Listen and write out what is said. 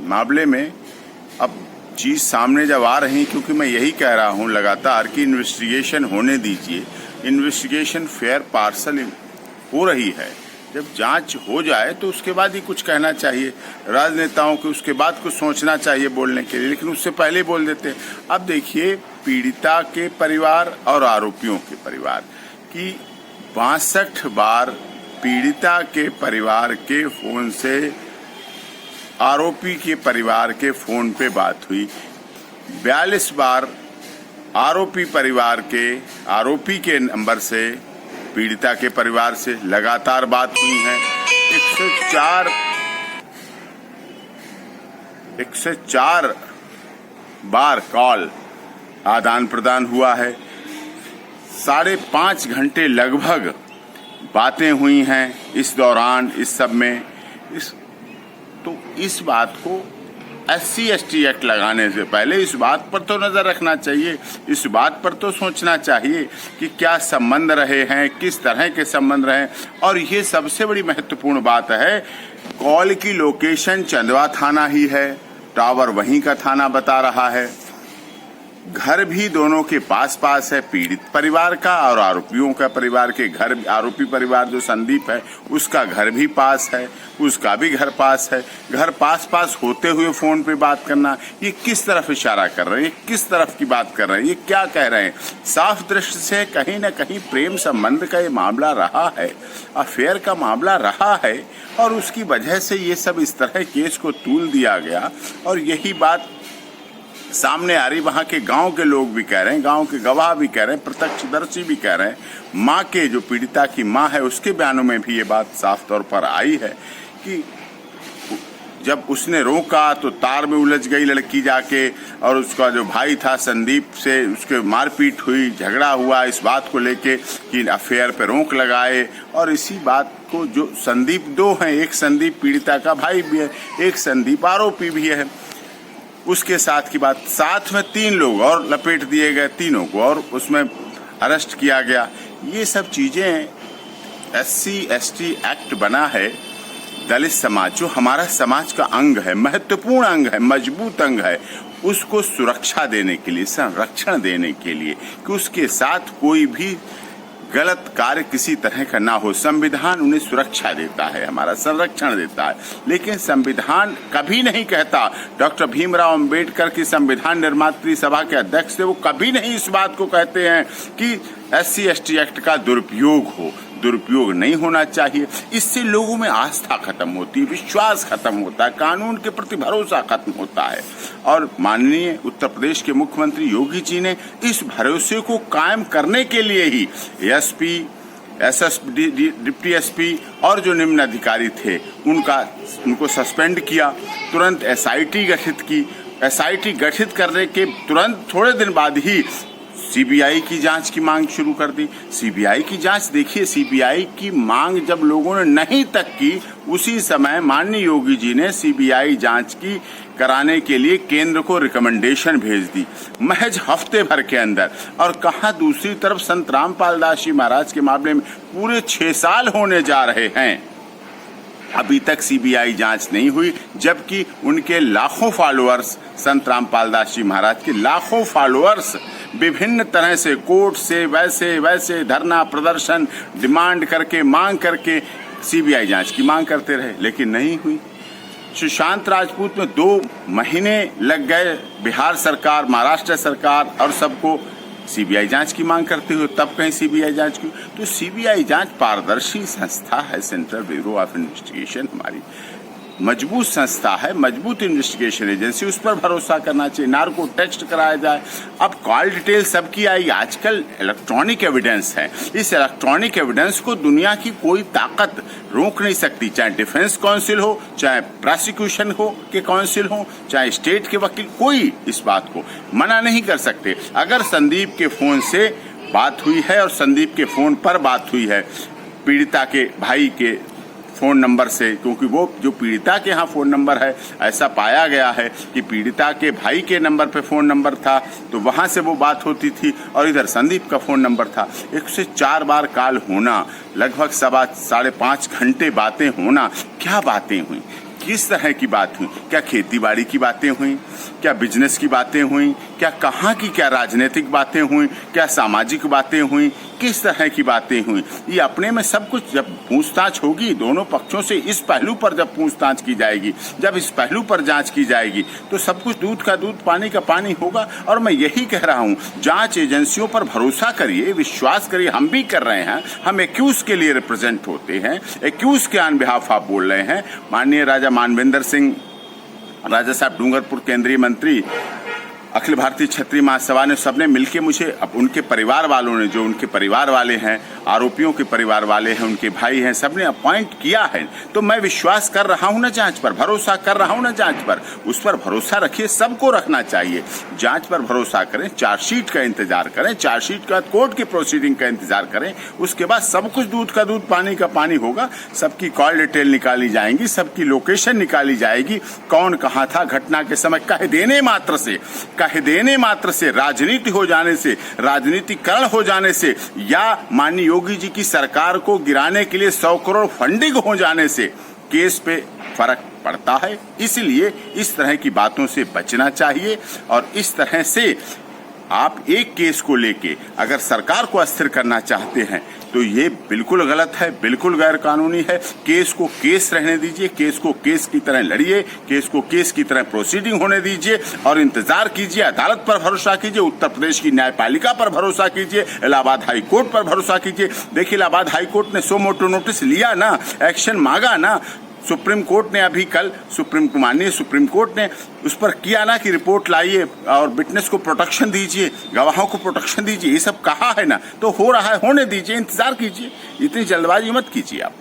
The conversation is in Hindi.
मामले में अब चीज सामने जब आ रही, क्योंकि मैं यही कह रहा हूं लगातार कि इन्वेस्टिगेशन होने दीजिए। इन्वेस्टिगेशन फेयर पार्सल हो रही है, जब जांच हो जाए तो उसके बाद ही कुछ कहना चाहिए। राजनेताओं को उसके बाद कुछ सोचना चाहिए बोलने के लिए, लेकिन उससे पहले ही बोल देते हैं। अब देखिए, पीड़िता के परिवार और आरोपियों के परिवार की 62 बार पीड़िता के परिवार के फोन से आरोपी के परिवार के फोन पे बात हुई। 42 बार आरोपी परिवार के आरोपी के नंबर से पीड़िता के परिवार से लगातार बात हुई है। 104 बार कॉल आदान प्रदान हुआ है। 5.5 घंटे लगभग बातें हुई हैं इस दौरान, इस सब में। इस बात को SC/ST एक्ट लगाने से पहले इस बात पर तो नजर रखना चाहिए, इस बात पर तो सोचना चाहिए कि क्या संबंध रहे हैं, किस तरह के संबंध रहे। और ये सबसे बड़ी महत्वपूर्ण बात है, कॉल की लोकेशन चंदवा थाना ही है, टावर वहीं का थाना बता रहा है, घर भी दोनों के पास पास है, पीड़ित परिवार का और आरोपियों का परिवार के घर। आरोपी परिवार जो संदीप है उसका घर भी पास है, उसका भी घर पास है। घर पास पास होते हुए फोन पे बात करना, ये किस तरफ इशारा कर रहे हैं, किस तरफ की बात कर रहे हैं, ये क्या कह रहे हैं? साफ दृष्टि से कहीं न कहीं प्रेम संबंध का ये मामला रहा है, अफेयर का मामला रहा है, और उसकी वजह से ये सब इस तरह केस को तूल दिया गया। और यही बात सामने आ रही, वहां के गांव के लोग भी कह रहे हैं, गांव के गवाह भी कह रहे हैं, प्रत्यक्षदर्शी भी कह रहे हैं। मां के, जो पीड़िता की मां है, उसके बयानों में भी ये बात साफ तौर पर आई है कि जब उसने रोका तो तार में उलझ गई लड़की जाके, और उसका जो भाई था संदीप से उसके मारपीट हुई, झगड़ा हुआ इस बात को लेके कि अफेयर पे रोक लगाए। और इसी बात को, जो संदीप 2 हैं, एक संदीप पीड़िता का भाई भी है, एक संदीप आरोपी भी है, उसके साथ की बात, साथ में 3 लोग और लपेट दिए गए, तीनों को, और उसमें अरेस्ट किया गया। ये सब चीजें, SC/ST एक्ट बना है दलित समाज, जो हमारा समाज का अंग है, महत्वपूर्ण अंग है, मजबूत अंग है, उसको सुरक्षा देने के लिए, संरक्षण देने के लिए, कि उसके साथ कोई भी गलत कार्य किसी तरह का ना हो। संविधान उन्हें सुरक्षा देता है, हमारा संरक्षण देता है। लेकिन संविधान कभी नहीं कहता, डॉक्टर भीमराव अंबेडकर की संविधान निर्मात्री सभा के अध्यक्ष थे, वो कभी नहीं इस बात को कहते हैं कि SC/ST एक्ट का दुरुपयोग हो। दुरुपयोग नहीं होना चाहिए। इससे लोगों में आस्था खत्म होती है, विश्वास खत्म होता है, कानून के प्रति भरोसा खत्म होता है। और माननीय उत्तर प्रदेश के मुख्यमंत्री योगी जी ने इस भरोसे को कायम करने के लिए ही SP, SSP, डिप्टी SP और जो निम्न अधिकारी थे उनको सस्पेंड किया, तुरंत SIT गठित की। SIT गठित करने के तुरंत थोड़े दिन बाद ही CBI की जांच की मांग शुरू कर दी। CBI की जांच, देखिए, CBI की मांग जब लोगों ने नहीं तक की, उसी समय माननीय योगी जी ने CBI जांच की कराने के लिए केंद्र को रिकमेंडेशन भेज दी, महज हफ्ते भर के अंदर। और कहाँ दूसरी तरफ संत रामपाल दास जी महाराज के मामले में पूरे 6 साल होने जा रहे हैं, अभी तक CBI जांच नहीं हुई, जबकि उनके लाखों फॉलोअर्स, संत रामपाल दास जी महाराज के लाखों फॉलोअर्स विभिन्न तरह से कोर्ट से वैसे धरना प्रदर्शन डिमांड करके, मांग करके CBI जांच की मांग करते रहे, लेकिन नहीं हुई। सुशांत राजपूत में 2 महीने लग गए, बिहार सरकार, महाराष्ट्र सरकार और सबको CBI जांच की मांग करते हुए, तब कहीं CBI जांच की। तो CBI जांच पारदर्शी संस्था है, सेंट्रल ब्यूरो ऑफ इन्वेस्टिगेशन हमारी मजबूत संस्था है, मजबूत इन्वेस्टिगेशन एजेंसी, उस पर भरोसा करना चाहिए। नार्को टेस्ट कराया जाए। अब कॉल डिटेल सबकी आई, आजकल इलेक्ट्रॉनिक एविडेंस है, इस इलेक्ट्रॉनिक एविडेंस को दुनिया की कोई ताकत रोक नहीं सकती, चाहे डिफेंस काउंसिल हो, चाहे प्रोसिक्यूशन हो के काउंसिल हो, चाहे स्टेट के वकील, कोई इस बात को मना नहीं कर सकते। अगर संदीप के फोन से बात हुई है और संदीप के फोन पर बात हुई है पीड़िता के भाई के फोन नंबर से, क्योंकि वो जो पीड़िता के यहाँ फोन नंबर है, ऐसा पाया गया है कि पीड़िता के भाई के नंबर पे फोन नंबर था, तो वहां से वो बात होती थी, और इधर संदीप का फोन नंबर था। 104 बार कॉल होना, लगभग 5.5 घंटे बातें होना, क्या बातें हुई, किस तरह की बात हुई? क्या खेती बाड़ी की बातें हुई? क्या बिजनेस की बातें हुई? क्या कहाँ की क्या राजनीतिक बातें हुई? क्या सामाजिक बातें हुई? किस तरह की बातें हुई? ये अपने में सब कुछ जब पूछताछ होगी दोनों पक्षों से, इस पहलू पर जब पूछताछ की जाएगी, जब इस पहलू पर जांच की जाएगी, तो सब कुछ दूध का दूध पानी का पानी होगा। और मैं यही कह रहा हूँ, जांच एजेंसियों पर भरोसा करिए, विश्वास करिए। हम भी कर रहे हैं, हम एक्यूज के लिए रिप्रेजेंट होते हैं, एक्यूज के ऑन बिहाफ आप बोल रहे हैं। माननीय राजा मानवेंद्र सिंह राजा साहब डूंगरपुर केंद्रीय मंत्री, अखिल भारतीय क्षत्रिय महासभा ने, सबने मिलके मुझे, अब उनके परिवार वालों ने, जो उनके परिवार वाले हैं, आरोपियों के परिवार वाले हैं, उनके भाई हैं, सबने अपॉइंट किया है। तो मैं विश्वास कर रहा हूं ना जांच पर, भरोसा कर रहा हूं ना जांच पर। उस पर भरोसा रखिए, सबको रखना चाहिए। जांच पर भरोसा करें, चार्जशीट का इंतजार करें, चार्जशीट का कोर्ट की प्रोसीडिंग का इंतजार करें। उसके बाद सब कुछ दूध का दूध पानी का पानी होगा। सबकी कॉल डिटेल निकाली जाएंगी, सबकी लोकेशन निकाली जाएगी, कौन कहाँ था घटना के समय। कह देने मात्र से राजनीति हो जाने से, राजनीतिकरण हो जाने से, या माननीय योगी जी की सरकार को गिराने के लिए 100 करोड़ फंडिंग हो जाने से केस पे फर्क पड़ता है। इसलिए इस तरह की बातों से बचना चाहिए। और इस तरह से आप एक केस को लेके अगर सरकार को अस्थिर करना चाहते हैं तो ये बिल्कुल गलत है, बिल्कुल गैर कानूनी है। केस को केस रहने दीजिए, केस को केस की तरह लड़िए, केस को केस की तरह प्रोसीडिंग होने दीजिए और इंतजार कीजिए। अदालत पर भरोसा कीजिए, उत्तर प्रदेश की न्यायपालिका पर भरोसा कीजिए, इलाहाबाद हाई कोर्ट पर भरोसा कीजिए। देखिए, इलाहाबाद हाई कोर्ट ने सो मोटो नोटिस लिया ना, एक्शन मांगा ना। सुप्रीम कोर्ट ने अभी कल माननीय सुप्रीम कोर्ट ने उस पर किया ना कि रिपोर्ट लाइए और विटनेस को प्रोटेक्शन दीजिए, गवाहों को प्रोटेक्शन दीजिए, ये सब कहा है ना। तो हो रहा है, होने दीजिए, इंतजार कीजिए, इतनी जल्दबाजी मत कीजिए आप।